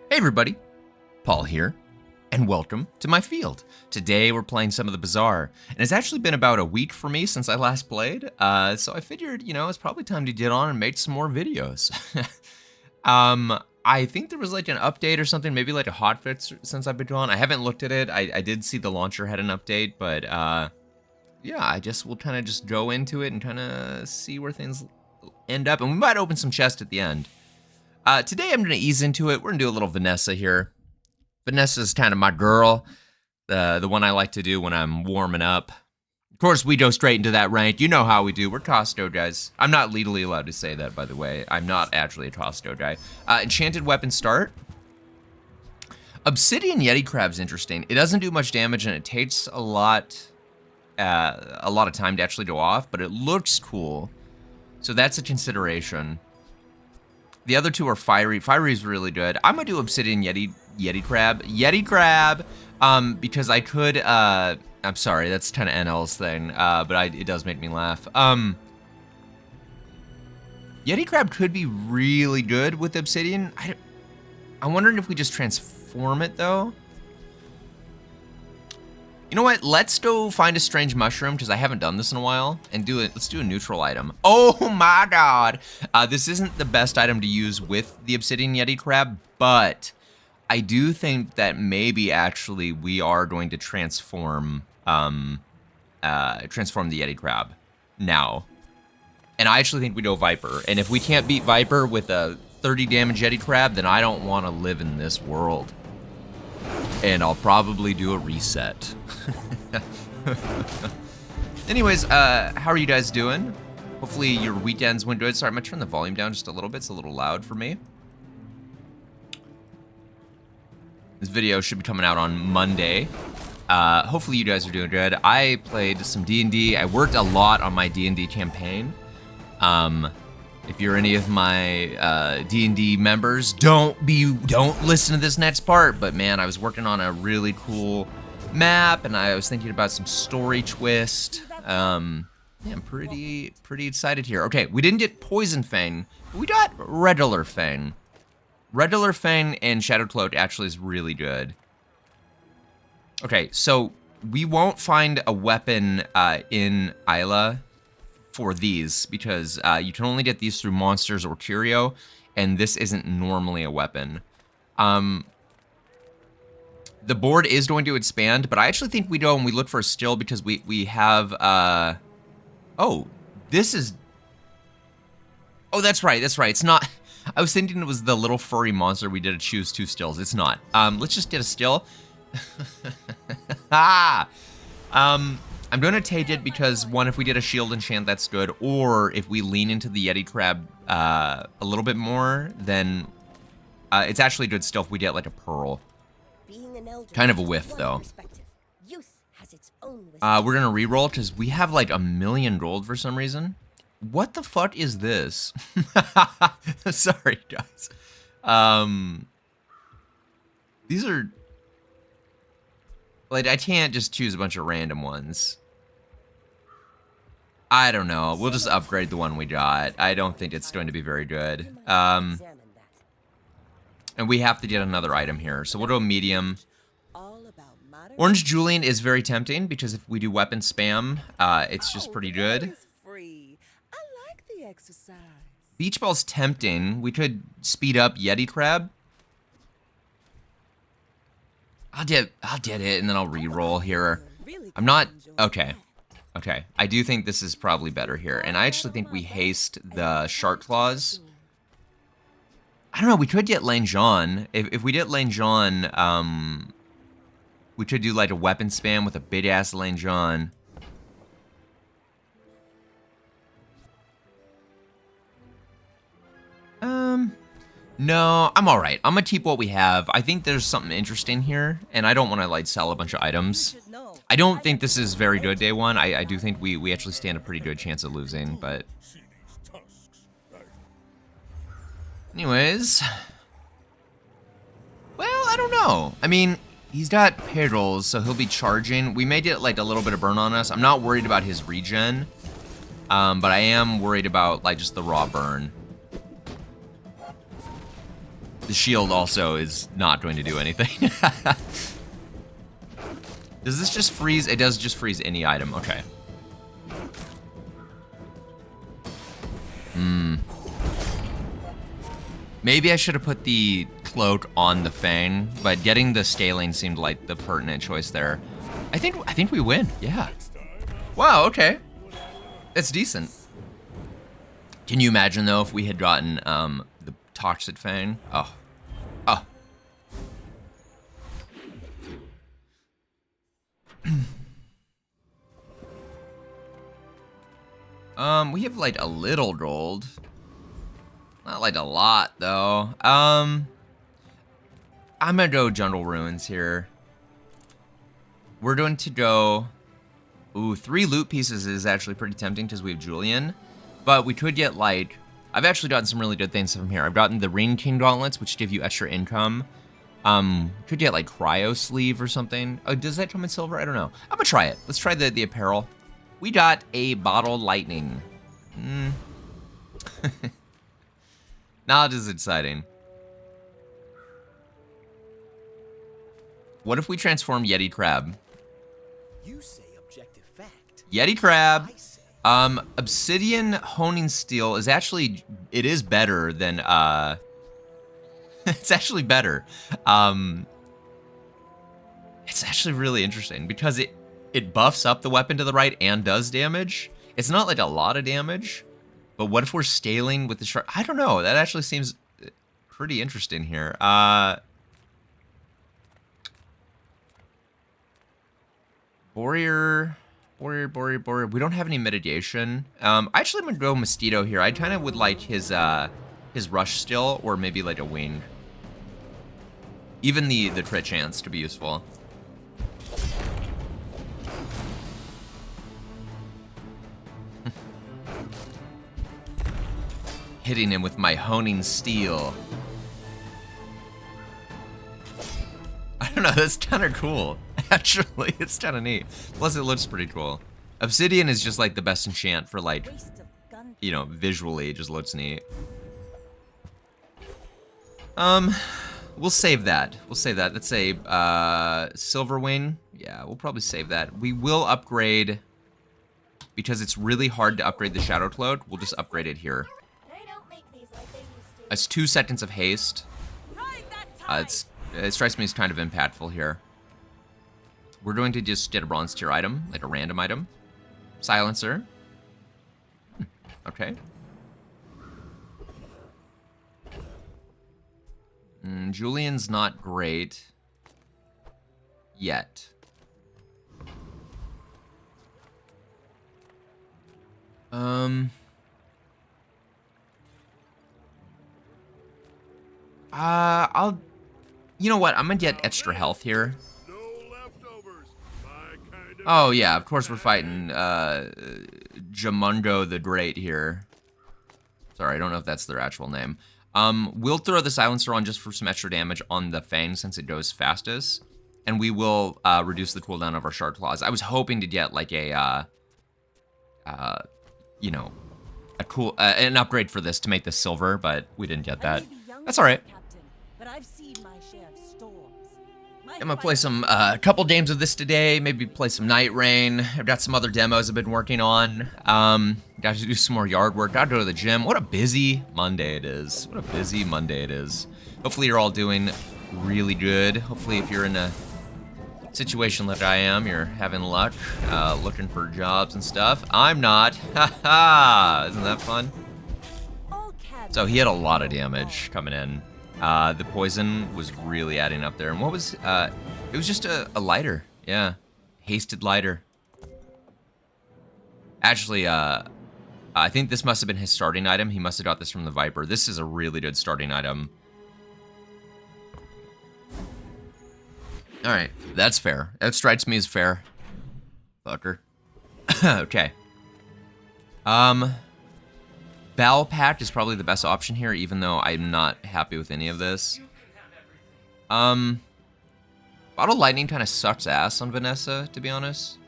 Hey everybody, Paul here, and welcome to my field. Today we're playing some of the Bazaar, and it's actually been about a week for me since I last played, so I figured, it's probably time to get on and make some more videos. I think there was like an update or something, maybe like a hotfix since I've been on. I haven't looked at it. I did see the launcher had an update, but yeah, I guess we'll kind of just go into it and kind of see where things end up, and we might open some chests at the end. Today I'm going to ease into it. We're going to do a little Vanessa here. Vanessa's kind of my girl, the one I like to do when I'm warming up. Of course, we go straight into that rank. You know how we do. We're Costo guys. I'm not legally allowed to say that, by the way. I'm not actually a Costo guy. Enchanted weapon start. Obsidian Yeti Crab's interesting. It doesn't do much damage, and it takes a lot of time to actually go off, but it looks cool. So that's a consideration. The other two are Fiery. Fiery is really good. I'm gonna do Obsidian Yeti Crab, because I could, I'm sorry, that's kind of NL's thing, but it does make me laugh. Yeti Crab could be really good with Obsidian. I'm wondering if we just transform it, though. You know what? Let's go find a strange mushroom, because I haven't done this in a while, and let's do a neutral item. Oh my god! This isn't the best item to use with the Obsidian Yeti Crab, but I do think that maybe actually we are going to transform the Yeti Crab now. And I actually think we go Viper. And if we can't beat Viper with a 30 damage Yeti Crab, then I don't want to live in this world. And I'll probably do a reset. Anyways, how are you guys doing? Hopefully your weekends went good. Sorry, I'm gonna turn the volume down just a little bit. It's a little loud for me. This video should be coming out on Monday. Hopefully you guys are doing good. I played some D&D. I worked a lot on my D&D campaign. If you're any of my D&D members, don't listen to this next part. But man, I was working on a really cool map, and I was thinking about some story twist. Yeah, I'm pretty excited here. Okay, we didn't get Poison Fang, but we got Regular Fang. Regular Fang and Shadow Cloak actually is really good. Okay, so we won't find a weapon in Isla for these, because you can only get these through monsters or curio, and this isn't normally a weapon. The board is going to expand, but I actually think we go and we look for a still, because we have, oh, this is, oh, that's right, it's not, I was thinking it was the little furry monster we did to choose 2 stills. It's not. Let's just get a still. I'm going to take it because, one, if we get a shield enchant, that's good. Or if we lean into the Yeti Crab a little bit more, then it's actually good still if we get like a pearl. Kind of a whiff, though. We're going to reroll because we have like 1,000,000 gold for some reason. What the fuck is this? Sorry, guys. These are... like, I can't just choose a bunch of random ones. I don't know. We'll just upgrade the one we got. I don't think it's going to be very good. And we have to get another item here. So we'll go medium. Orange Julian is very tempting, because if we do weapon spam, it's just pretty good. Beach Ball's tempting. We could speed up Yeti Crab. I'll get it, and then I'll re-roll here. I'm not... okay. Okay. I do think this is probably better here. And I actually think we haste the Shark Claws. I don't know. We could get Lane Jean. If we get Lane Jean, we could do like a weapon spam with a big-ass Lane Jean. No, I'm all right. I'm gonna keep what we have. I think there's something interesting here, and I don't want to like sell a bunch of items. I don't think this is very good day one. I do think we actually stand a pretty good chance of losing, but anyways, well, I don't know. I mean, he's got payrolls, so he'll be charging. We may get like a little bit of burn on us. I'm not worried about his regen, but I am worried about like just the raw burn. The shield also is not going to do anything. Does this just freeze? It does just freeze any item. Okay. Maybe I should have put the cloak on the Fang, but getting the scaling seemed like the pertinent choice there. I think we win. Yeah. Wow, okay. That's decent. Can you imagine though if we had gotten the Toxic Fang? Oh. We have like a little gold. Not like a lot though. I'm gonna go Jungle Ruins here. We're going to go. Ooh, 3 loot pieces is actually pretty tempting because we have Julian. But we could get like, I've actually gotten some really good things from here. I've gotten the Ring King Gauntlets, which give you extra income. Could get like Cryo Sleeve or something. Oh, does that come in silver? I don't know. I'm gonna try it. Let's try the apparel. We got a Bottle Lightning. Not as exciting. What if we transform Yeti Crab? You say objective fact. Yeti Crab. I say. Obsidian Honing Steel is actually, it is better than, it's actually better. It's actually really interesting because it buffs up the weapon to the right and does damage. It's not like a lot of damage, but what if we're scaling with the shark? I don't know. That actually seems pretty interesting here. Warrior. We don't have any mitigation. Actually, I'm gonna go Mosquito here. I kind of would like his rush still, or maybe like a wing. Even the crit chance to be useful. Hitting him with my honing steel. I don't know, that's kind of cool. Actually, it's kind of neat. Plus, it looks pretty cool. Obsidian is just like the best enchant for like, you know, visually, it just looks neat. We'll save that. We'll save that. Let's say, Silver Wing. Yeah, we'll probably save that. We will upgrade, because it's really hard to upgrade the Shadow Cloak. We'll just upgrade it here. It's 2 seconds of haste. It strikes me as kind of impactful here. We're going to just get a bronze tier item, like a random item. Silencer. Okay. Julian's not great yet. You know what? I'm gonna get extra health here. Oh yeah, of course we're fighting Jamundo the Great here. Sorry, I don't know if that's their actual name. We'll throw the silencer on just for some extra damage on the Fang since it goes fastest, and we will reduce the cooldown of our Shark Claws. I was hoping to get like a, you know, a cool an upgrade for this to make this silver, but we didn't get that. That's all right. I'm gonna play some couple games of this today. Maybe play some Night Rain. I've got some other demos I've been working on. Got to do some more yard work. Got to go to the gym. What a busy Monday it is. What a busy Monday it is. Hopefully you're all doing really good. Hopefully if you're in a situation like I am, you're having luck, looking for jobs and stuff. I'm not. Haha. Isn't that fun? So he had a lot of damage coming in. The poison was really adding up there. And what was, it was just a lighter. Yeah. Hasted lighter. Actually, I think this must have been his starting item. He must have got this from the Viper. This is a really good starting item. Alright, that's fair. That strikes me as fair. Fucker. Okay. Bowel Pact is probably the best option here, even though I'm not happy with any of this. Bottle Lightning kind of sucks ass on Vanessa, to be honest.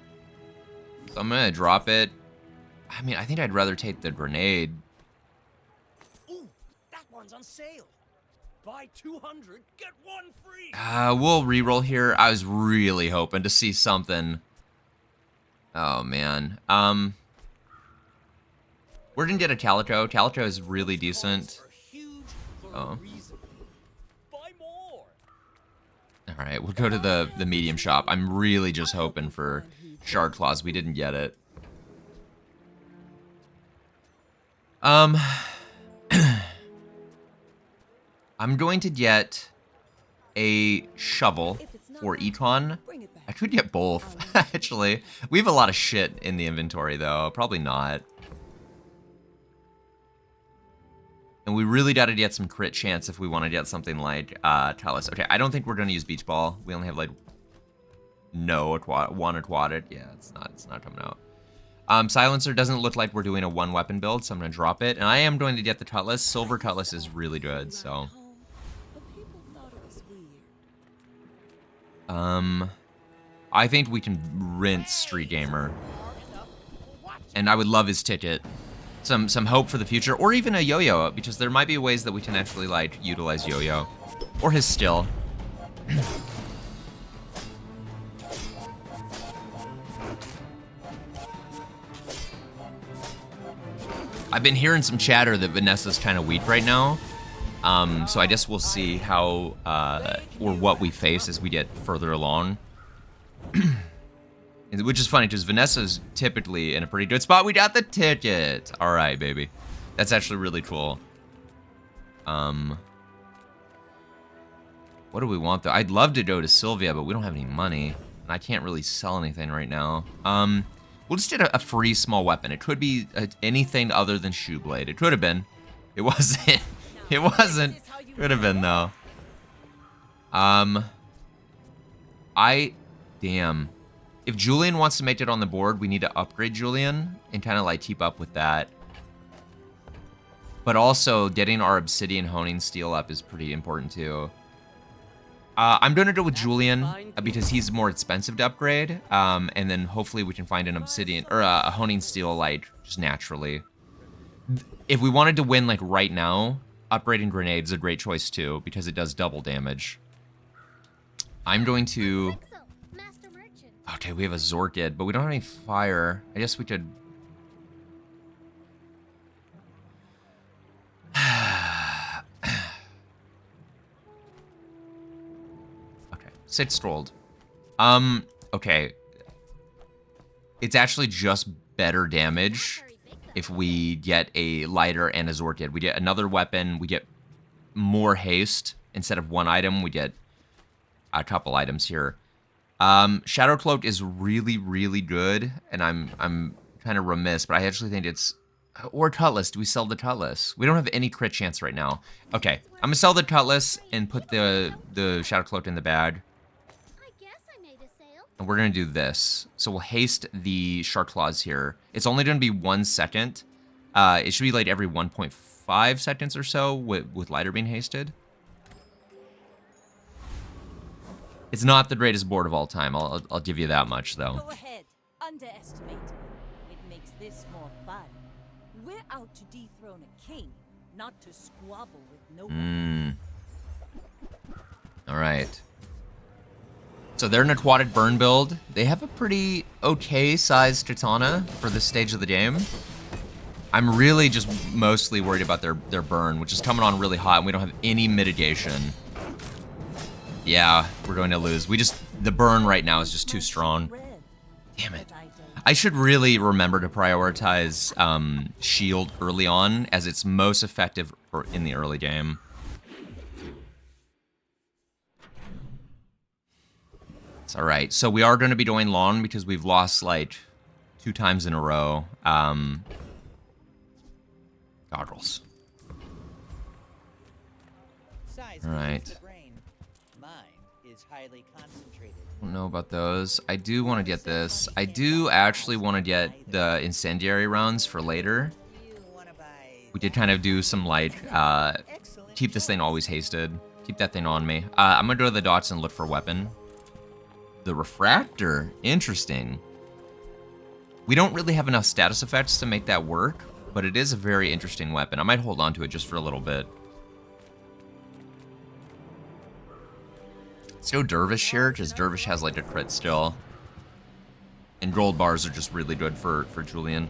So I'm gonna drop it. I mean, I think I'd rather take the grenade. Ooh, that one's on sale. Buy 200, get one free. We'll reroll here. I was really hoping to see something. Oh, man. We're gonna get a Calico. Calico is really decent. Oh. Buy more. Alright, we'll go to the medium shop. I'm really just hoping for Shard Claws. We didn't get it. I'm going to get a shovel for Econ. I could get both, actually. We have a lot of shit in the inventory, though. Probably not. And we really gotta get some crit chance if we want to get something like Talus. Okay, I don't think we're gonna use Beach Ball. We only have like one aquatic. Yeah, it's not coming out. Silencer doesn't look like we're doing a one weapon build, so I'm gonna drop it. And I am going to get the Cutlass. Silver Cutlass is really good, so. I think we can rinse Street Gamer. And I would love his ticket. Some hope for the future, or even a yo-yo, because there might be ways that we can actually like utilize yo-yo, or his still. I've been hearing some chatter that Vanessa's kind of weak right now, so I guess we'll see how or what we face as we get further along. Which is funny, because Vanessa's typically in a pretty good spot. We got the ticket! Alright, baby. That's actually really cool. What do we want, though? I'd love to go to Sylvia, but we don't have any money. And I can't really sell anything right now. We'll just get a free small weapon. It could be anything other than Shoeblade. It could have been. It wasn't. It wasn't. Could have been, though. Damn. If Julian wants to make it on the board, we need to upgrade Julian and kind of like keep up with that. But also, getting our Obsidian Honing Steel up is pretty important too. I'm gonna go with Julian because he's more expensive to upgrade. And then hopefully we can find an Obsidian or a Honing Steel like just naturally. If we wanted to win like right now, upgrading Grenade's a great choice too because it does double damage. I'm going to. Okay, we have a Zorkid, but we don't have any fire. I guess we could. Okay, 6 trolled. Okay. It's actually just better damage if we get a lighter and a Zorkid. We get another weapon, we get more haste. Instead of one item, we get a couple items here. Shadow Cloak is really, really good, and I'm kind of remiss, but I actually think it's... Or Cutlass. Do we sell the Cutlass? We don't have any crit chance right now. Okay, I'm gonna sell the Cutlass and put the Shadow Cloak in the bag. And we're gonna do this. So we'll haste the Shark Claws here. It's only gonna be 1 second. It should be like every 1.5 seconds or so with lighter being hasted. It's not the greatest board of all time. I'll give you that much, though. Go ahead. Underestimate me. It makes this more fun. We're out to dethrone a king, not to squabble with no one. All right. So they're an aquatic burn build. They have a pretty okay-sized katana for this stage of the game. I'm really just mostly worried about their burn, which is coming on really hot, and we don't have any mitigation. Yeah, we're going to lose. The burn right now is just too strong. Damn it. I should really remember to prioritize shield early on, as it's most effective in the early game. It's alright. So we are going to be going long because we've lost like 2 times in a row. Goggles. Alright. I don't know about those. I do want to get this. I do actually want to get the incendiary rounds for later. We did kind of do some like, keep this thing always hasted. Keep that thing on me. I'm gonna go to the dots and look for a weapon. The refractor, interesting. We don't really have enough status effects to make that work, but it is a very interesting weapon. I might hold on to it just for a little bit. Let's go Dervish here, because Dervish has like a crit still. And gold bars are just really good for Julian.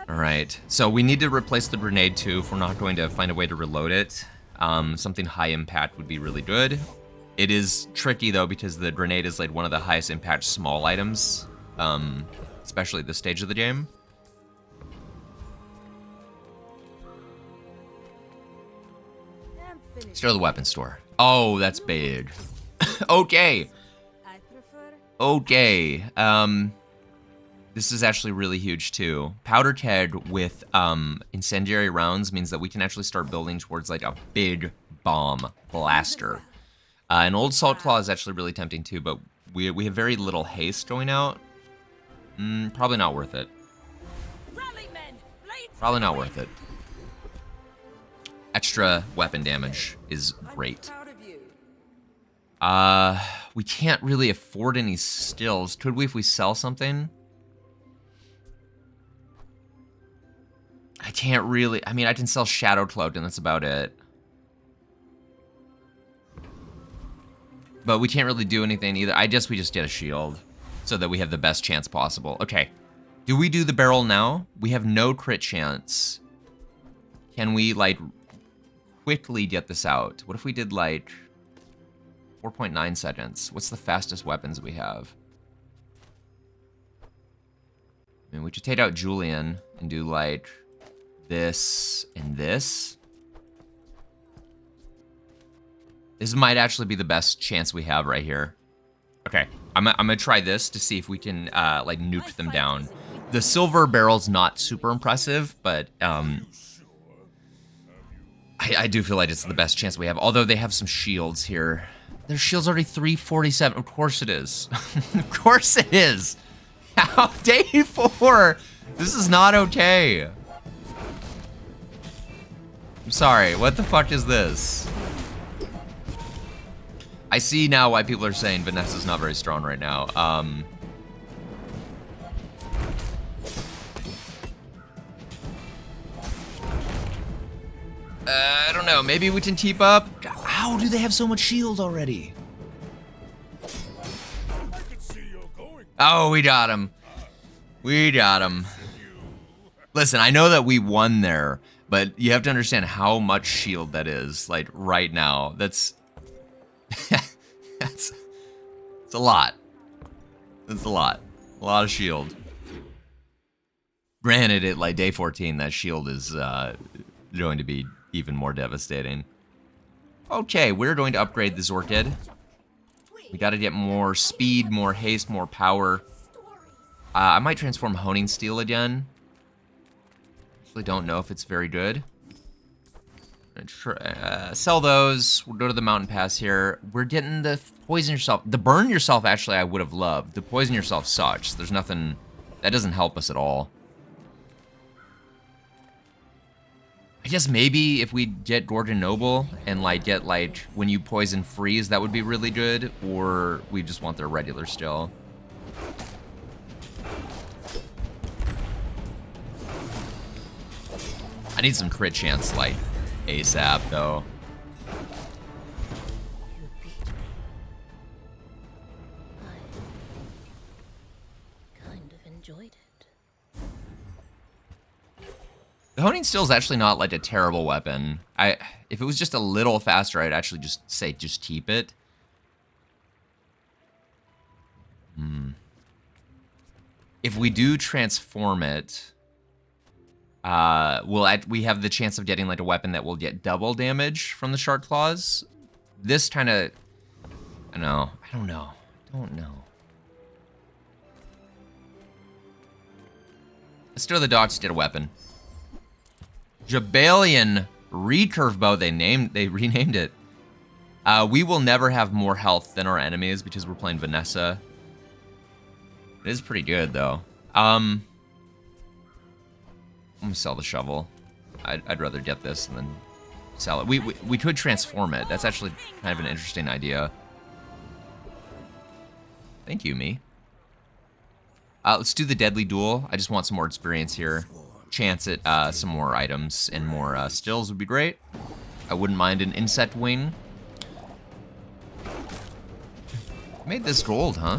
Alright, so we need to replace the grenade too if we're not going to find a way to reload it. Something high impact would be really good. It is tricky though because the grenade is like one of the highest impact small items, especially at this stage of the game. Let's go to the weapon store. Oh, that's big. Okay. Okay. This is actually really huge too. Powder keg with incendiary rounds means that we can actually start building towards like a big bomb blaster. An old salt claw is actually really tempting too, but we have very little haste going out. Probably not worth it. Probably not worth it. Extra weapon damage is great. We can't really afford any stills. Could we if we sell something? I can't really, I mean, I can sell Shadow Cloak and that's about it. But we can't really do anything either. I guess we just get a shield so that we have the best chance possible. Okay. Do we do the barrel now? We have no crit chance. Can we, like, quickly get this out? What if we did, like, 4.9 seconds? What's the fastest weapons we have? I mean, we could take out Julian and do, like, this and this. This might actually be the best chance we have right here. Okay, I'm gonna try this to see if we can like nuke them down. The silver barrel's not super impressive, but I do feel like it's the best chance we have. Although they have some shields here. Their shield's already 347. Of course it is. Of course it is. How day 4? This is not okay. I'm sorry, what the fuck is this? I see now why people are saying Vanessa's not very strong right now. I don't know, maybe we can keep up? How do they have so much shield already? Oh, we got him. We got him. Listen, I know that we won there, but you have to understand how much shield that is, like, right now. That's a lot. That's a lot. A lot of shield. Granted, at like day 14, that shield is going to be even more devastating. Okay, we're going to upgrade the Zorkid. We got to get more speed, more haste, more power. I might transform Honing Steel again. Actually, don't know if it's very good. Sell those. We'll go to the mountain pass here. We're getting the poison yourself. The burn yourself, actually, I would have loved. The poison yourself sucks. There's nothing. That doesn't help us at all. I guess maybe if we get Gorgon Noble and like get like when you poison freeze, that would be really good. Or we just want their regular still. I need some crit chance, like ASAP though. I kind of enjoyed it. The Honing Steel is actually not like a terrible weapon. If it was just a little faster, I'd actually just say just keep it. If we do transform it, we have the chance of getting like a weapon that will get double damage from the shark claws. This kind of, I don't know. Let's do the dogs to get a weapon. Jabalion recurve bow. They renamed it. We will never have more health than our enemies because we're playing Vanessa. It is pretty good though. I'm gonna sell the shovel. I'd rather get this than sell it. We could transform it. That's actually kind of an interesting idea. Thank you, me. Let's do the deadly duel. I just want some more experience here. Chance at some more items and more stills would be great. I wouldn't mind an insect wing. Made this gold, huh?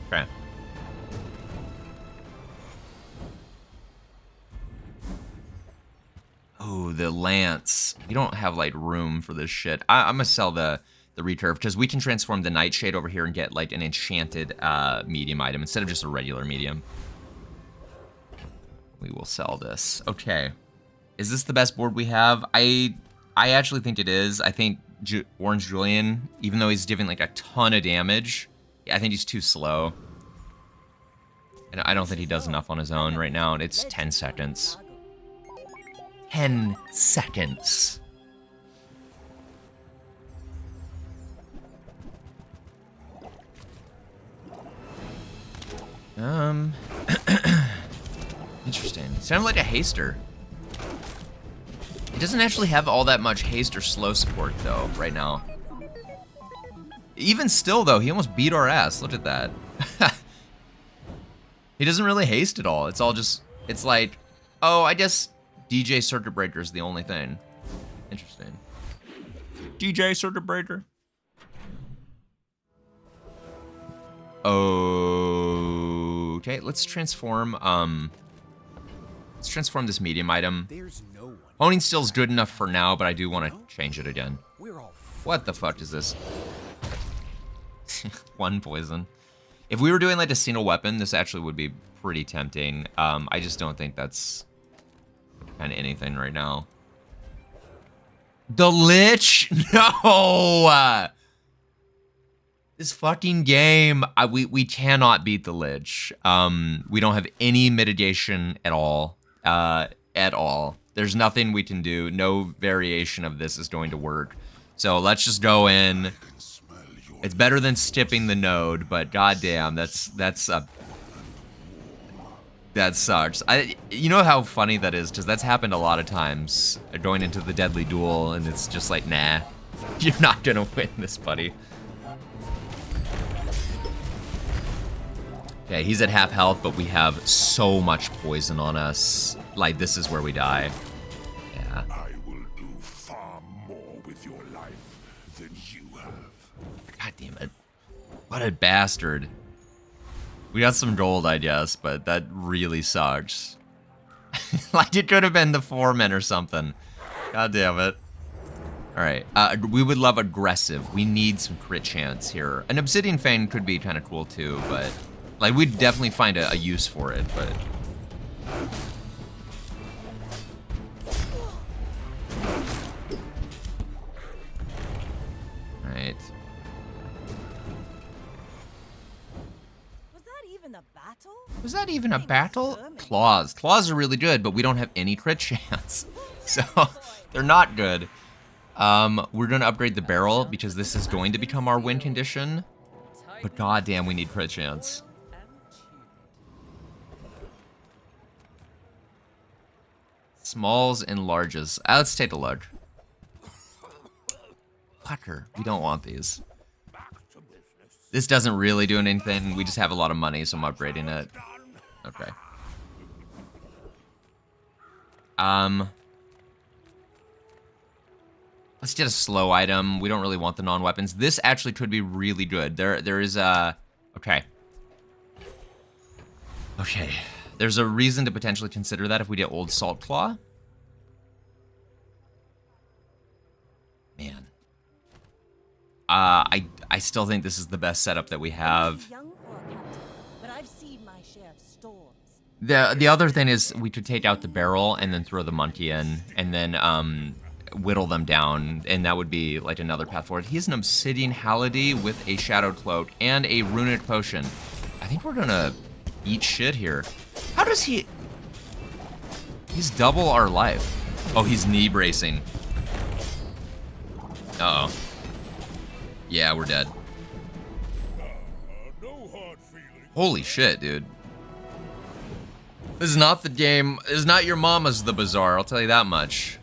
Okay. Oh, the lance. You don't have like room for this shit. I'm gonna sell the returf because we can transform the nightshade over here and get like an enchanted medium item instead of just a regular medium. We will sell this. Okay. Is this the best board we have? I actually think it is. I think Orange Julian, even though he's dealing like a ton of damage, I think he's too slow. And I don't think he does enough on his own right now. It's 10 seconds. 10 seconds. Interesting. Sounded like a haster. It doesn't actually have all that much haste or slow support though, right now. Even still though, he almost beat our ass. Look at that. He doesn't really haste at all. It's all just, it's like, oh, I guess DJ Circuit Breaker is the only thing. Interesting. DJ Circuit Breaker. Okay, let's transform this medium item. There's no one. Honing Steel's good enough for now, but I do want to change it again. We're all What the fuck is this? One poison. If we were doing like a single weapon, this actually would be pretty tempting. I just don't think that's kind of anything right now. The Lich? No! This fucking game, we cannot beat the Lich. We don't have any mitigation at all. There's nothing we can do. No variation of this is going to work. So let's just go in. It's better than skipping the node, but goddamn, that sucks. You know how funny that is, because that's happened a lot of times. Going into the deadly duel, and it's just like, nah, you're not gonna win this, buddy. Okay, he's at half health, but we have so much poison on us. Like, this is where we die. Yeah. I will do far more with your life than you have. God damn it. What a bastard. We got some gold, I guess, but that really sucks. Like, it could have been the foreman or something. God damn it. Alright, we would love aggressive. We need some crit chance here. An Obsidian Fang could be kind of cool too, but... like, we'd definitely find a use for it, but... Alright. Was that even a battle? Was that even a battle? Claws. Claws are really good, but we don't have any crit chance. So, they're not good. We're gonna upgrade the barrel, because this is going to become our win condition. But goddamn, we need crit chance. Smalls and larges. Let's take a look. Pucker. We don't want these. This doesn't really do anything. We just have a lot of money, so I'm upgrading it. Okay. Let's get a slow item. We don't really want the non-weapons. This actually could be really good. There is a... okay. Okay. There's a reason to potentially consider that if we get Old Salt Claw. Man. I still think this is the best setup that we have. Young for a captain, but I've seen my share of storms. The other thing is we could take out the barrel and then throw the monkey in and then whittle them down, and that would be like another path forward. He has an Obsidian Halliday with a Shadowed Cloak and a Runic Potion. I think we're gonna eat shit here. How does he... he's double our life. Oh, he's knee bracing. Uh-oh. Yeah, we're dead. No hard feelings. Holy shit, dude. This is not the game. This is not your mama's The Bazaar. I'll tell you that much.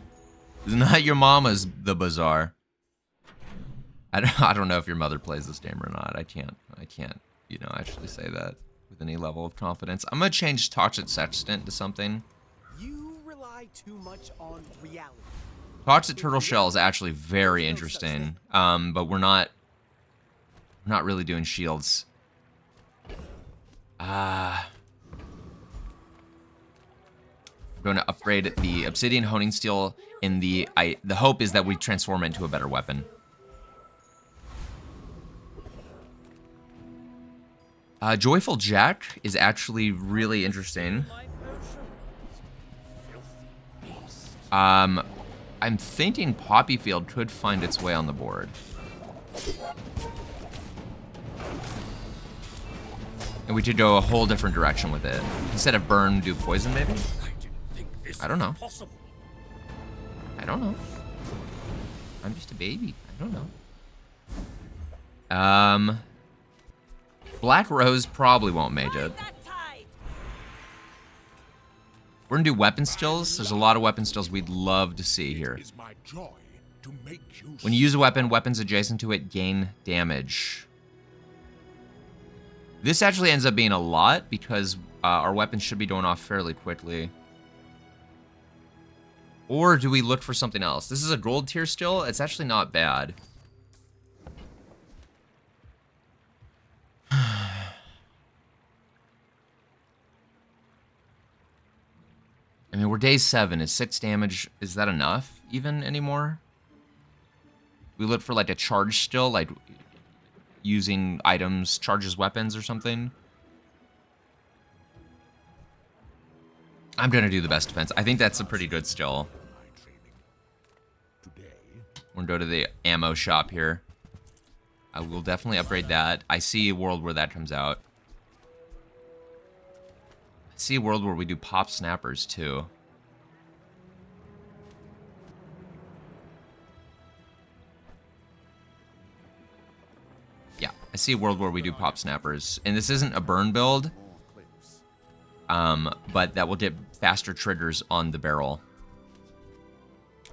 This is not your mama's The Bazaar. I don't know if your mother plays this game or not. I can't, you know, actually say that with any level of confidence. I'm gonna change Toxic Sextant to something. You rely too much on reality. Toxic Turtle Shell is actually very interesting, but we're not really doing shields. We're going to upgrade the Obsidian Honing Steel in the hope is that we transform it into a better weapon. Joyful Jack is actually really interesting. I'm thinking Poppyfield could find its way on the board. And we could go a whole different direction with it. Instead of burn, do poison maybe? I don't know. I don't know. I'm just a baby. I don't know. Black Rose probably won't mage it. We're gonna do weapon skills. There's a lot of weapon skills we'd love to see here. When you use a weapon, weapons adjacent to it gain damage. This actually ends up being a lot because our weapons should be going off fairly quickly. Or do we look for something else? This is a gold tier still. It's actually not bad. I mean, we're day 7. Is 6 damage, is that enough even anymore? We look for like a charge still, like using items, charges weapons or something. I'm gonna do the best defense. I think that's a pretty good still. We're gonna go to the ammo shop here. I will definitely upgrade that. I see a world where that comes out. I see a world where we do pop snappers too. Yeah, I see a world where we do pop snappers. And this isn't a burn build, but that will get faster triggers on the barrel.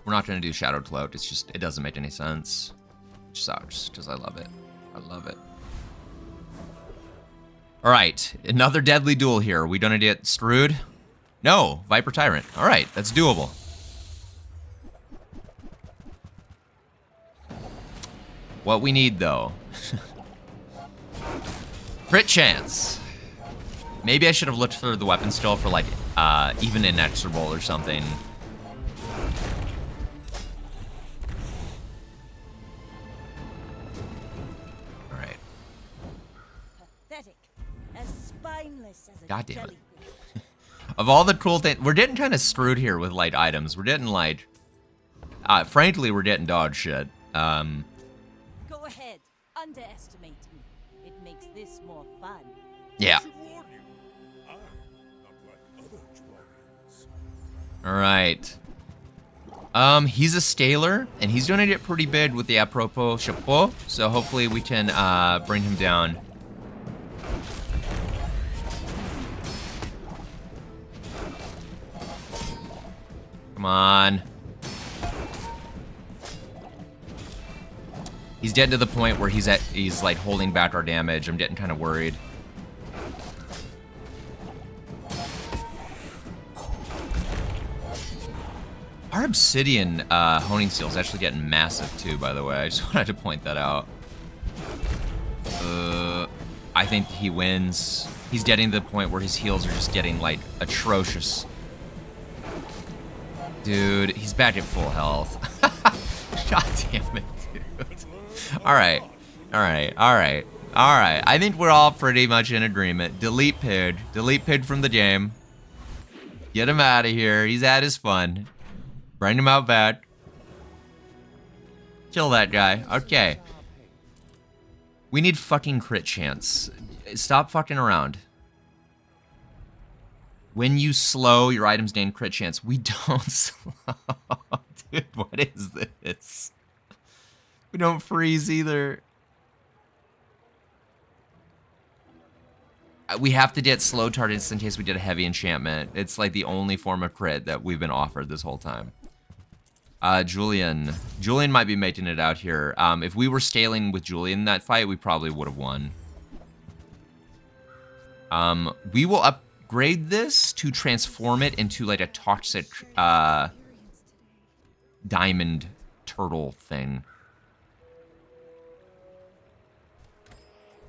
We're not going to do Shadowed Cloak. It's just, it doesn't make any sense. Which sucks, because I love it. I love it. Alright, another deadly duel here. Are we gonna get screwed? No, Viper Tyrant. Alright, that's doable. What we need, though. Crit chance. Maybe I should have looked for the weapon skill for, like, even inexorable or something. God damn it. Of all the cool things, we're getting kind of screwed here with light items. We're getting like, frankly, we're getting dog shit. Go ahead, underestimate me. It makes this more fun. Yeah. All right. He's a scaler, and he's gonna get pretty big with the apropos chapeau. So hopefully we can bring him down. Come on. He's getting to the point where he's like holding back our damage. I'm getting kind of worried. Our obsidian honing steel is actually getting massive too, by the way. I just wanted to point that out. I think he wins. He's getting to the point where his heals are just getting like atrocious. Dude, he's back at full health. God damn it, dude. Alright. Alright, alright. Alright. I think we're all pretty much in agreement. Delete Pig. Delete Pig from the game. Get him out of here. He's had his fun. Bring him out back. Kill that guy. Okay. We need fucking crit chance. Stop fucking around. When you slow, your items gain crit chance. We don't slow. Dude, what is this? We don't freeze either. we have to get slow tart just in case we did a heavy enchantment. It's like the only form of crit that we've been offered this whole time. Julian. Julian might be making it out here. If we were scaling with Julian in that fight, we probably would have won. We will upgrade this to transform it into like a toxic diamond turtle thing.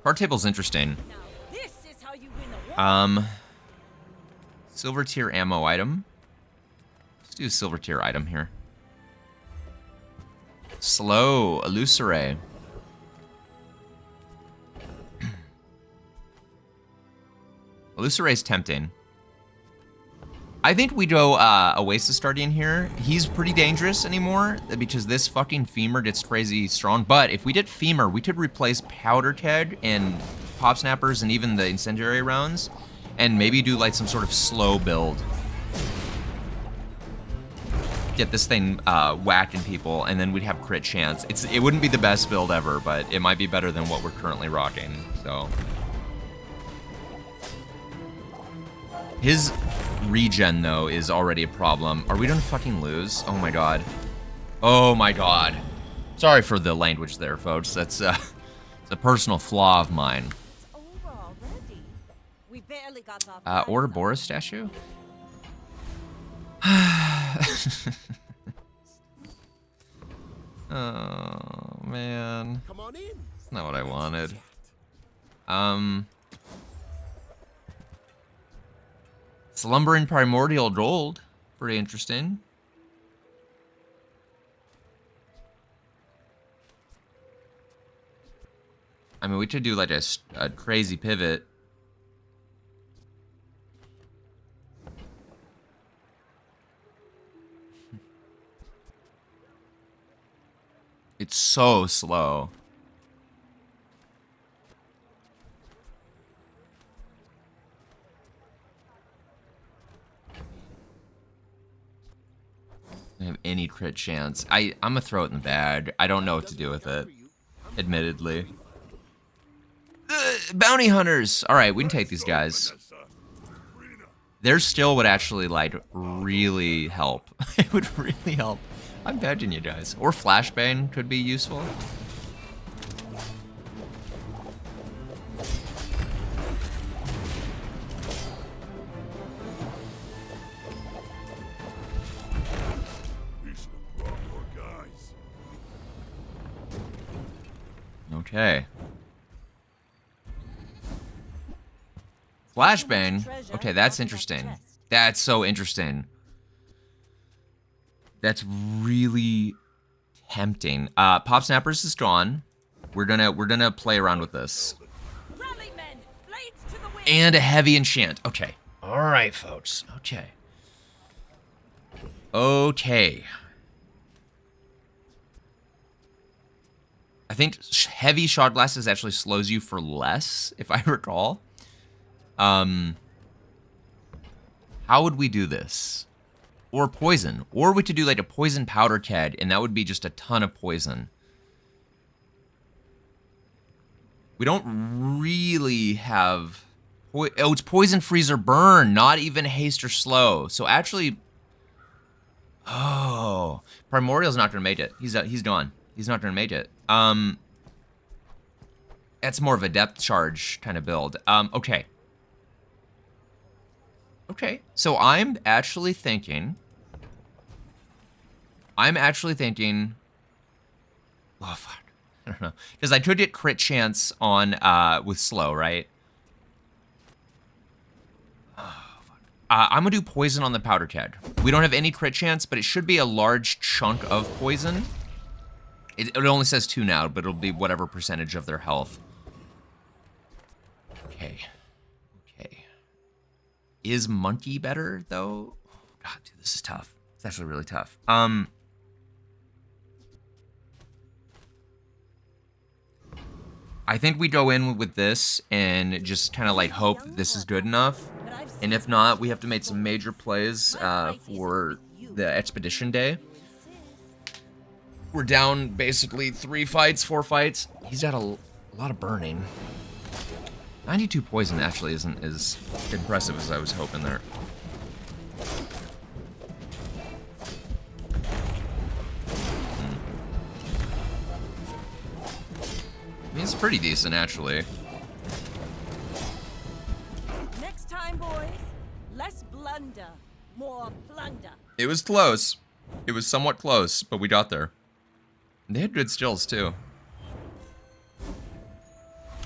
Card table's interesting. Now, this is how you win a war. Silver tier ammo item. Let's do a silver tier item here. Slow, illusory. Illusory is tempting. I think we go Oasis Guardian here. He's pretty dangerous anymore because this fucking Femur gets crazy strong. But if we did Femur, we could replace Powder Keg and Pop Snappers and even the Incendiary rounds and maybe do like some sort of slow build. Get this thing whacking people and then we'd have crit chance. It wouldn't be the best build ever, but it might be better than what we're currently rocking, so. His regen, though, is already a problem. Are we gonna fucking lose? Oh my god. Oh my god. Sorry for the language there, folks. That's it's a personal flaw of mine. It's over already. We barely got off. Ouroboros statue? Oh, man. Come on in. That's not what I wanted. Slumbering Primordial Gold. Pretty interesting. I mean, we could do like a crazy pivot. It's so slow. I have any crit chance. I'm gonna throw it in the bag. I don't know what to do with it, admittedly. Bounty hunters. All right, we can take these guys. Their still would actually like really help. It would really help. I'm badging you guys. Or flashbang could be useful. Okay. Flashbang. Okay, that's interesting. That's so interesting. That's really tempting. Pop Snappers is gone. We're gonna play around with this. Rally men, blades to the wind. And a heavy enchant. Okay. All right, folks. Okay. Okay. I think heavy shot glasses actually slows you for less, if I recall. How would we do this? Or poison. Or we could do like a poison powder keg, and that would be just a ton of poison. We don't really have... Oh, it's poison, freeze, or burn, not even haste or slow. So actually... Oh. Primordial's not going to make it. He's gone. He's not going to make it. That's more of a depth charge kind of build. Okay. Okay. So I'm actually thinking... Oh, fuck. I don't know. Because I could get crit chance on, with slow, right? Oh, fuck. I'm going to do poison on the powder keg. We don't have any crit chance, but it should be a large chunk of poison. It only says 2 now, but it'll be whatever percentage of their health. Okay. Okay. Is monkey better, though? God, dude, this is tough. It's actually really tough. I think we go in with this and just kind of like hope that this is good enough. And if not, we have to make some major plays for the expedition day. We're down basically 3 fights, 4 fights. He's got a lot of burning. 92 poison actually isn't as impressive as I was hoping there. I mean, it's pretty decent, actually. Next time, boys, less blunder, more plunder. It was close. It was somewhat close, but we got there. And they had good stills, too.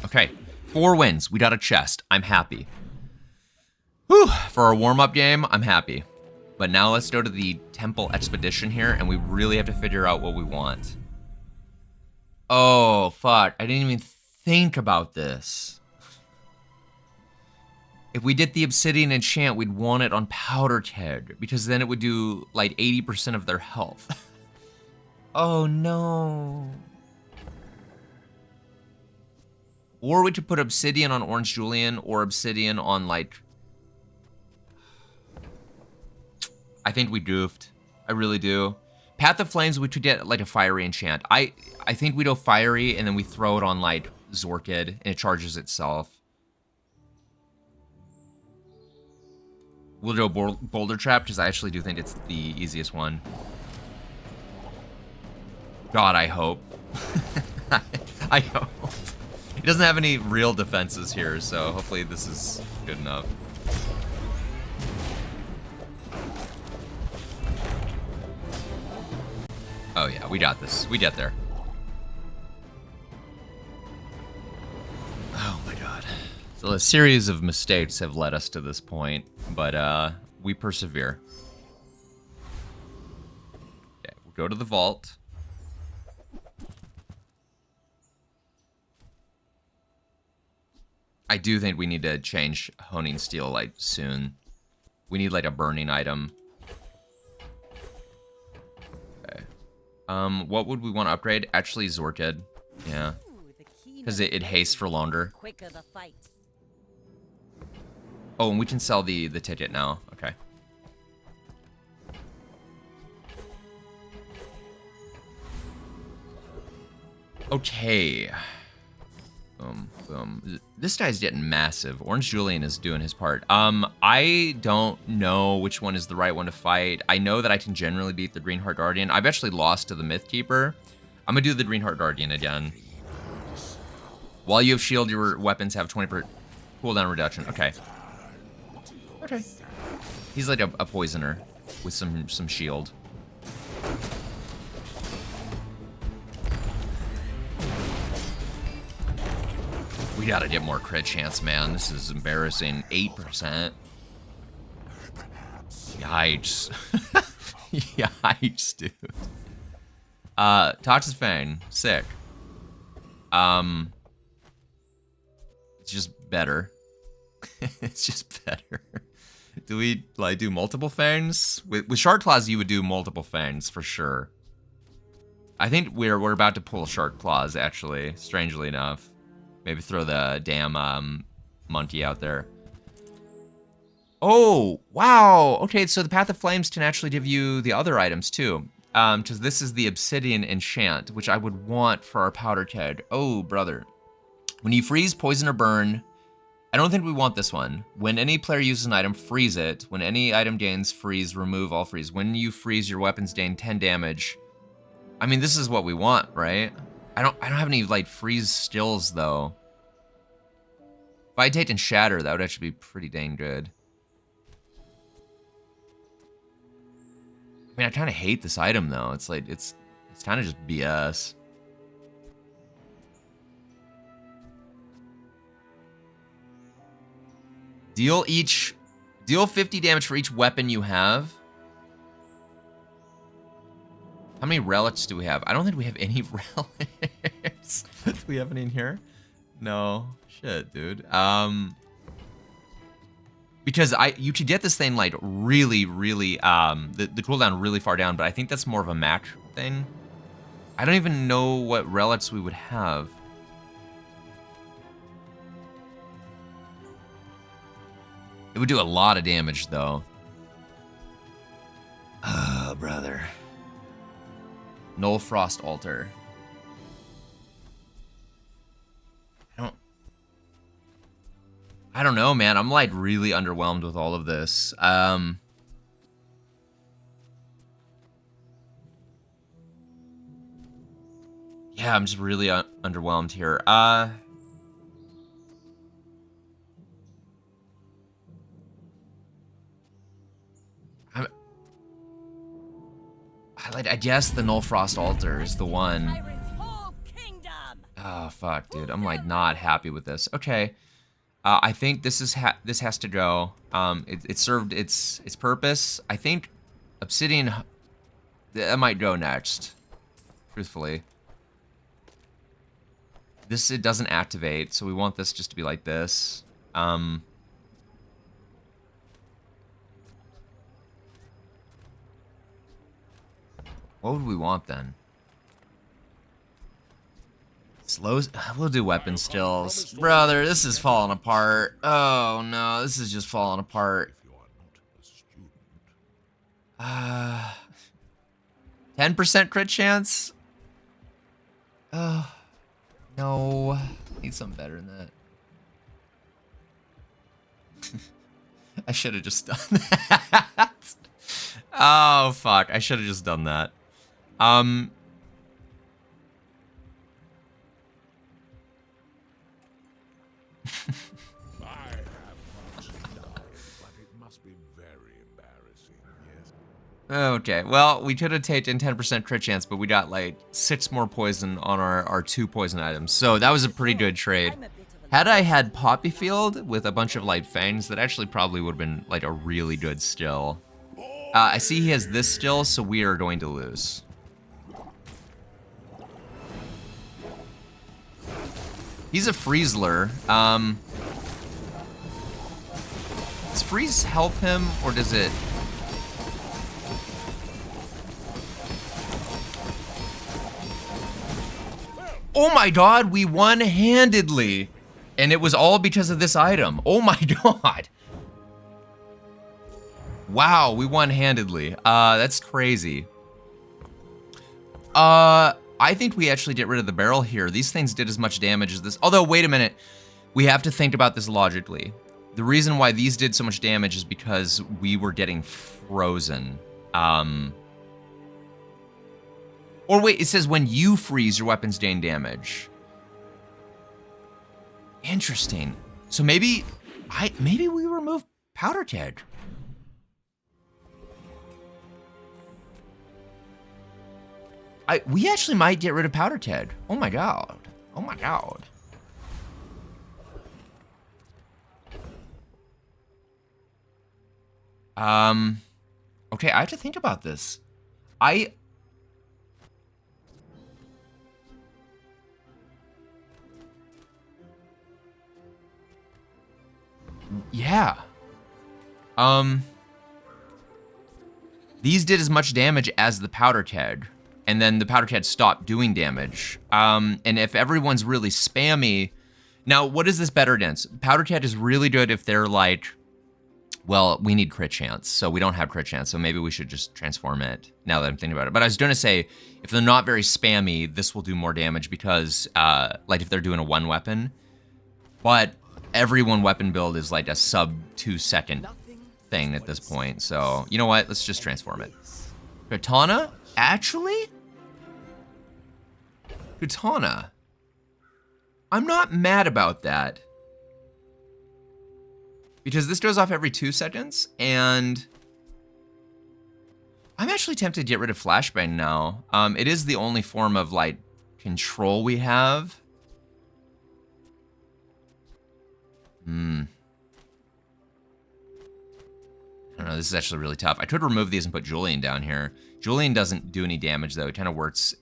Okay, 4 wins. We got a chest. I'm happy. Whew, for our warm-up game, I'm happy. But now let's go to the temple expedition here, and we really have to figure out what we want. Oh, fuck. I didn't even think about this. If we did the obsidian enchant, we'd want it on powder keg, because then it would do, like, 80% of their health. Oh, no. Or we could put obsidian on Orange Julian, or obsidian on, like... I think we goofed. I really do. Path of Flames, we could get, like, a fiery enchant. I think we go fiery, and then we throw it on, like, Zorkid, and it charges itself. We'll go Boulder Trap, because I actually do think it's the easiest one. God, I hope. I hope. He doesn't have any real defenses here, so hopefully this is good enough. Oh yeah, we got this. We get there. Oh my god. So a series of mistakes have led us to this point, but we persevere. Okay, we'll go to the vault. I do think we need to change Honing Steel, like, soon. We need, like, a burning item. Okay. What would we want to upgrade? Actually, Zorkid. Yeah. Because it hastes for longer. Quicker the fight. Oh, and we can sell the ticket now. Okay. Okay. This guy's getting massive. Orange Julian is doing his part. I don't know which one is the right one to fight. I know that I can generally beat the Green Heart Guardian. I've actually lost to the Myth Keeper. I'm gonna do the Green Heart Guardian again. While you have shield, your weapons have 20% cooldown reduction. Okay. Okay. He's like a poisoner with some shield. We gotta get more crit chance, man. This is embarrassing. 8%. Yikes. Yikes, dude. Toxic Fang. Sick. It's just better. It's just better. Do we, like, do multiple fangs? With Shark Claws, you would do multiple fangs, for sure. I think we're about to pull Shark Claws, actually, strangely enough. Maybe throw the damn monkey out there. Oh, wow. Okay, so the Path of Flames can actually give you the other items, too. Because this is the Obsidian Enchant, which I would want for our powder keg. Oh, brother. When you freeze, poison, or burn... I don't think we want this one. When any player uses an item, freeze it. When any item gains freeze, remove all freeze. When you freeze, your weapons gain 10 damage. I mean, this is what we want, right? I don't have any, like, freeze stills, though. If I take and shatter, that would actually be pretty dang good. I mean, I kind of hate this item, though. It's like, it's kind of just BS. Deal 50 damage for each weapon you have. How many relics do we have? I don't think we have any relics. Do we have any in here? No. Shit, dude. Because you could get this thing, like, really, the cooldown really far down, but I think that's more of a max thing. I don't even know what relics we would have. It would do a lot of damage, though. Oh, brother. Nullfrost Altar. I don't know, man. I'm like really underwhelmed with all of this. Yeah, I'm just really underwhelmed here. I guess the Nullfrost Altar is the one. Pirate's whole kingdom. Oh fuck, dude. I'm like not happy with this. Okay. I think this has to go. It served its purpose. I think Obsidian that might go next. Truthfully, it doesn't activate, so we want this just to be like this. What would we want then? Slows. We'll do weapon stills. Brother, this is falling apart. Oh no, this is just falling apart. 10% crit chance? No. Need something better than that. I should have just done that. Oh fuck, I should have just done that. I have much to die, but it must be very embarrassing, yes? Okay, well, we could have taken 10% crit chance, but we got like 6 more poison on our 2 poison items. So that was a pretty good trade. Had I had Poppy Field with a bunch of light fangs, that actually probably would have been like a really good still. I see he has this still, so we are going to lose. He's a Freezler. Does freeze help him, or does it? Oh my god, we won handedly. And it was all because of this item. Oh my god. Wow, we won handedly. That's crazy. I think we actually get rid of the barrel here. These things did as much damage as this. Although, wait a minute. We have to think about this logically. The reason why these did so much damage is because we were getting frozen. Or wait, it says when you freeze, your weapons gain damage. Interesting. So maybe we remove Powder Keg. We actually might get rid of Powder Keg. Oh my god. Oh my god. Okay, I have to think about this. Yeah. These did as much damage as the Powder Keg. And then the Powder Keg stopped doing damage. And if everyone's really spammy... Now, what is this better against? Powder Keg is really good if they're like... Well, we need crit chance, so we don't have crit chance, so maybe we should just transform it, now that I'm thinking about it. But I was going to say, if they're not very spammy, this will do more damage because, like, if they're doing a 1 weapon. But every 1 weapon build is like a sub 2 second thing at this point. So, you know what? Let's just transform it. Katana? Actually? Katana. I'm not mad about that. Because this goes off every 2 seconds, and I'm actually tempted to get rid of Flashbang now. It is the only form of, like, control we have. I don't know, this is actually really tough. I could remove these and put Julian down here. Julian doesn't do any damage, though. It kind of works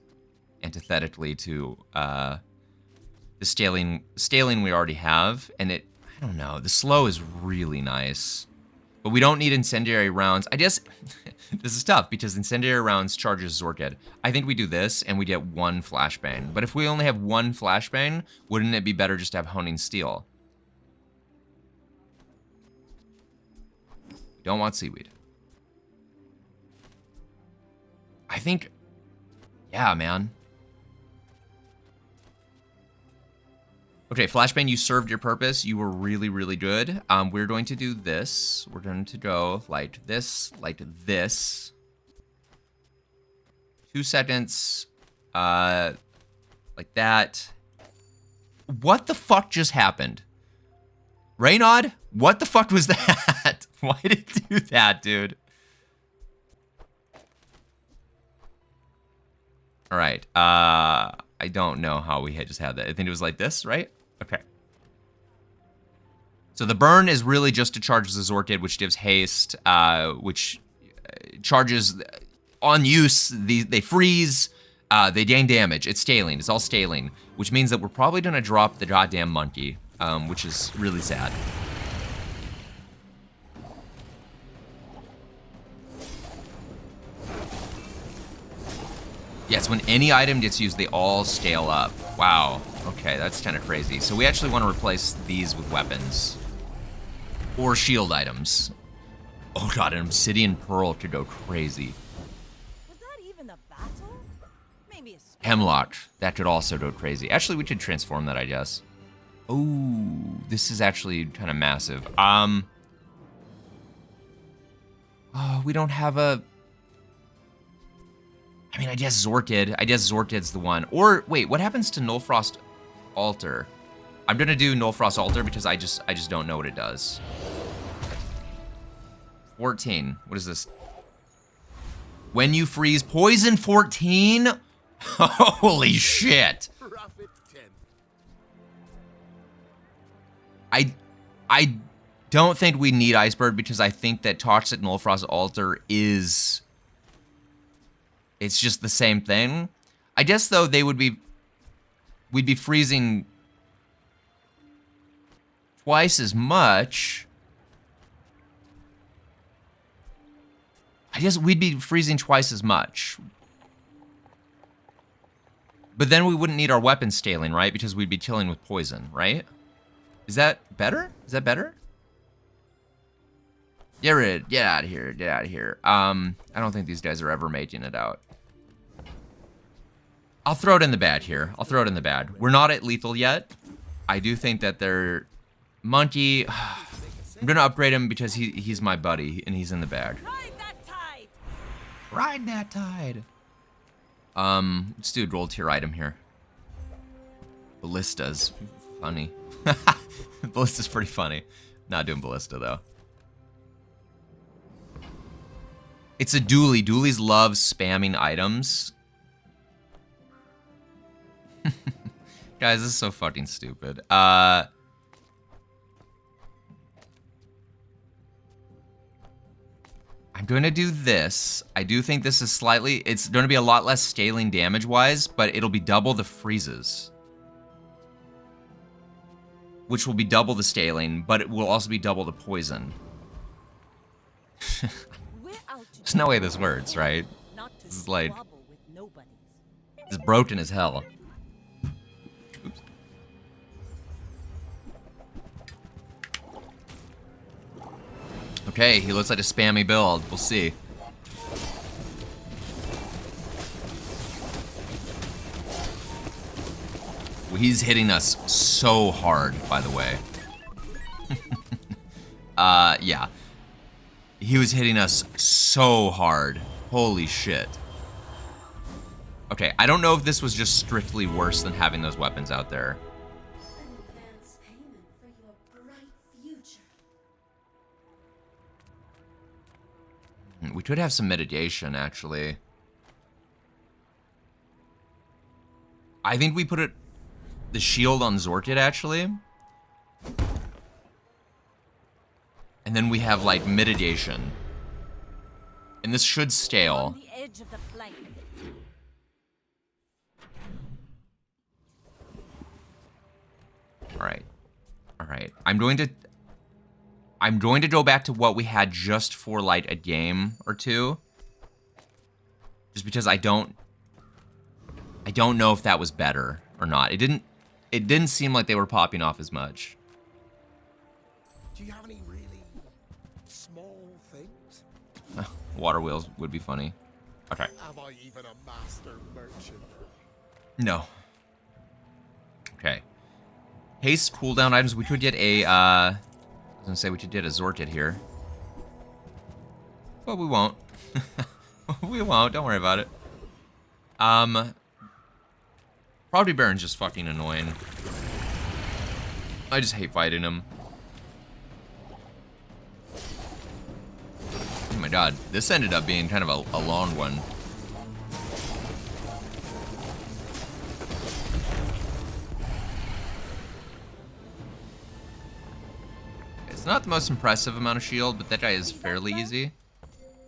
antithetically to the scaling we already have, and I don't know, the slow is really nice. But we don't need incendiary rounds. I guess this is tough because incendiary rounds charges Zorked. I think we do this and we get 1 flashbang. But if we only have 1 flashbang, wouldn't it be better just to have Honing Steel? We don't want seaweed. I think, yeah, man. Okay, Flashbang, you served your purpose. You were really, really good. We're going to do this. We're going to go like this, like this. 2 seconds. Like that. What the fuck just happened? Reynard? What the fuck was that? Why did it do that, dude? All right. I don't know how we had just had that. I think it was like this, right? Okay. So the burn is really just to charge the Zorkid, which gives haste, which charges on use. They freeze. They gain damage. It's scaling. It's all scaling, which means that we're probably gonna drop the goddamn monkey, which is really sad. Yes, when any item gets used, they all scale up. Wow. Okay, that's kind of crazy. So we actually want to replace these with weapons. Or shield items. Oh god, an Obsidian Pearl could go crazy. Was that even a battle? Maybe a Hemlock, that could also go crazy. Actually, we could transform that, I guess. Oh, this is actually kind of massive. Oh, we don't have a... I mean, I guess Zorkid. I guess Zorkid's the one. Or, wait, what happens to Nullfrost Altar? I'm gonna do Nullfrost Altar because I just don't know what it does. 14. What is this? When you freeze, poison 14? Holy shit. Profit 10. I don't think we need Iceberg because I think that Toxic Nullfrost Altar is... It's just the same thing. I guess, though, we'd be freezing twice as much. I guess we'd be freezing twice as much. But then we wouldn't need our weapon scaling, right? Because we'd be killing with poison, right? Is that better? Is that better? Get out of here, get out of here. I don't think these guys are ever making it out. I'll throw it in the bag here. I'll throw it in the bag. We're not at lethal yet. I do think that they're... Monkey... I'm gonna upgrade him because he's my buddy and he's in the bag. Ride that tide! Ride that tide! Let's do a gold tier item here. Ballista's funny. Ballista's pretty funny. Not doing Ballista, though. It's a dually. Dualies love spamming items. Guys, this is so fucking stupid. I'm going to do this. I do think this is slightly... It's going to be a lot less scaling damage-wise, but it'll be double the freezes. Which will be double the scaling, but it will also be double the poison. There's no way this works, right? This is like... This is broken as hell. Oops. Okay, he looks like a spammy build. We'll see. Well, he's hitting us so hard, by the way. Yeah. He was hitting us so hard. Holy shit. Okay, I don't know if this was just strictly worse than having those weapons out there. Advance payment for your bright future. We could have some mitigation, actually. I think we put the shield on Zorkid, actually. And then we have, like, mitigation. And this should scale. On the edge of the plank. Alright. Alright. I'm going to go back to what we had just for, like, a game or two. Just because I don't know if that was better or not. It didn't seem like they were popping off as much. Do you have any really small things? Water wheels would be funny. Okay. Am I even a master merchant? No. Okay. Haste cooldown items. We could get a, I was gonna say we could get a Zorkit here. But we won't. We won't, don't worry about it. Property Baron's just fucking annoying. I just hate fighting him. Oh my god, this ended up being kind of a long one. It's not the most impressive amount of shield, but that guy is fairly easy.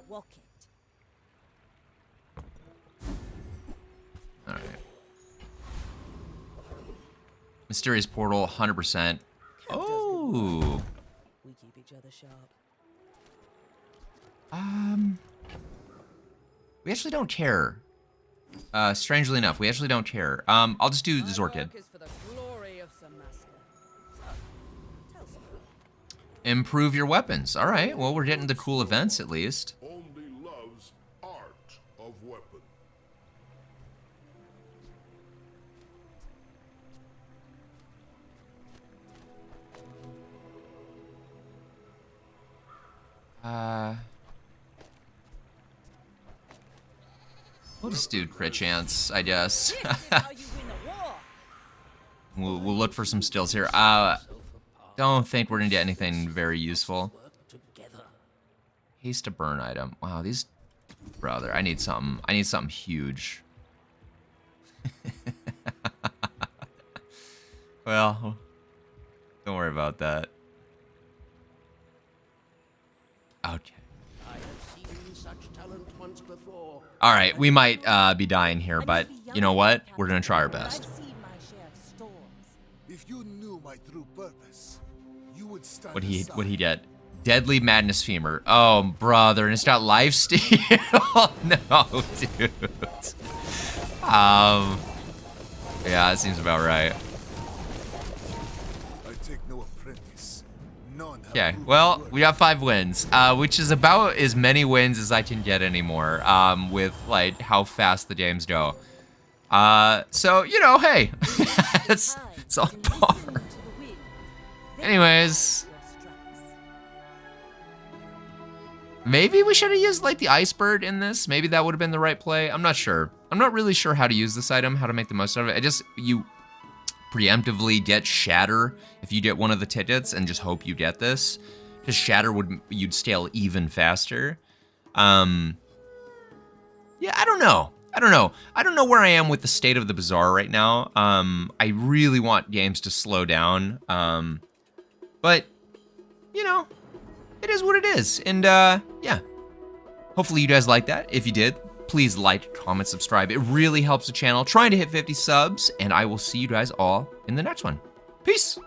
Walk it. Alright. Mysterious Portal, 100%. Oh! We keep each other sharp. We actually don't care. Strangely enough, we actually don't care. I'll just do the Zorkid. Is for the glory of Sir Master. So, tell some. Improve your weapons. Alright, well, we're getting the cool events at least. Only loves art of weapon. We'll just do crit chance, I guess. This is how you win a war. We'll look for some stills here. Don't think we're gonna get anything very useful. Haste to burn item. Wow, these, brother, I need something. I need something huge. Well, don't worry about that. Okay. I have seen such talent once before. All right, we might be dying here, but you know what? We're gonna try our best. I've seen my share of storms. If you knew my true purpose, you would stand What he aside. get? Deadly Madness Femur. Oh, brother, and it's got lifesteal. No, dude. Yeah, that seems about right. I take no apprentice. None have Okay, proven well, worth. we got 5 wins, which is about as many wins as I can get anymore, with, like, how fast the games go. So, you know, hey, it's all par. Anyways, maybe we should have used, like, the Ice Bird in this. Maybe that would have been the right play. I'm not sure. I'm not really sure how to use this item, how to make the most of it. You preemptively get Shatter if you get one of the tickets and just hope you get this. Because Shatter you'd scale even faster. Yeah, I don't know. I don't know where I am with the state of the Bazaar right now. I really want games to slow down. But, you know, it is what it is. And, yeah. Hopefully you guys like that. If you did, please like, comment, subscribe. It really helps the channel. Trying to hit 50 subs, and I will see you guys all in the next one. Peace!